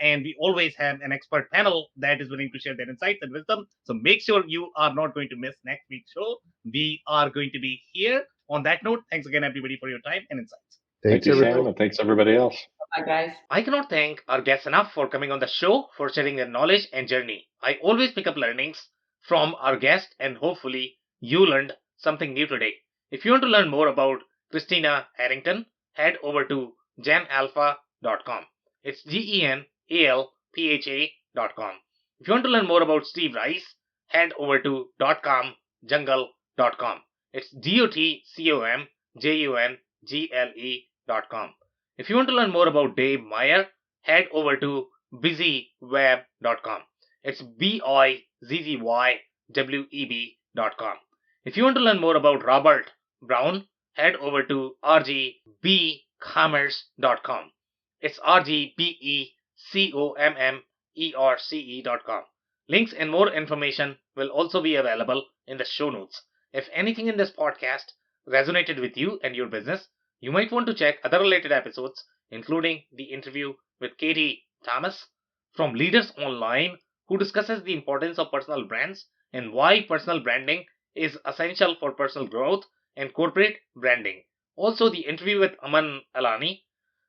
And we always have an expert panel that is willing to share their insights and wisdom. So make sure you are not going to miss next week's show. We are going to be here. On that note, thanks again, everybody, for your time and insights. Thank you, Sam, and thanks everybody else. Bye, guys. I cannot thank our guests enough for coming on the show, for sharing their knowledge and journey. I always pick up learnings from our guests, and hopefully you learned something new today. If you want to learn more about Christina Harrington, head over to genalpha.com. It's GENALPHA.com. If you want to learn more about Steve Rice, head over to .comjungle.com. It's DOTCOMJUNGLE.com. If you want to learn more about Dave Meyer, head over to busyweb.com. It's BIZZYWEB.com. If you want to learn more about Robert Brown, head over to rgbcommerce.com. It's rgbecommerce.com. Links and more information will also be available in the show notes. If anything in this podcast resonated with you and your business, you might want to check other related episodes, including the interview with Katie Thomas from Leaders Online, who discusses the importance of personal brands and why personal branding is essential for personal growth and corporate branding. Also, the interview with Aman Alani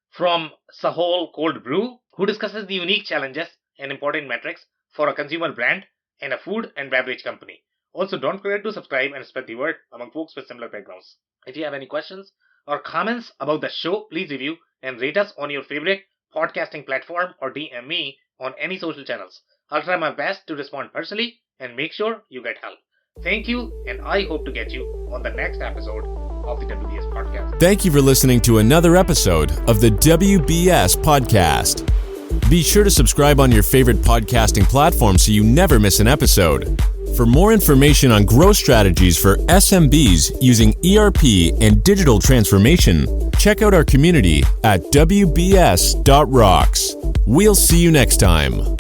from Sahol Cold Brew, who discusses the unique challenges and important metrics for a consumer brand and a food and beverage company. Also, don't forget to subscribe and spread the word among folks with similar backgrounds. If you have any questions or comments about the show, please review and rate us on your favorite podcasting platform or DM me on any social channels. I'll try my best to respond personally and make sure you get help. Thank you, and I hope to get you on the next episode of the WBS Podcast. Thank you for listening to another episode of the WBS Podcast. Be sure to subscribe on your favorite podcasting platform so you never miss an episode. For more information on growth strategies for SMBs using ERP and digital transformation, check out our community at WBS.rocks. We'll see you next time.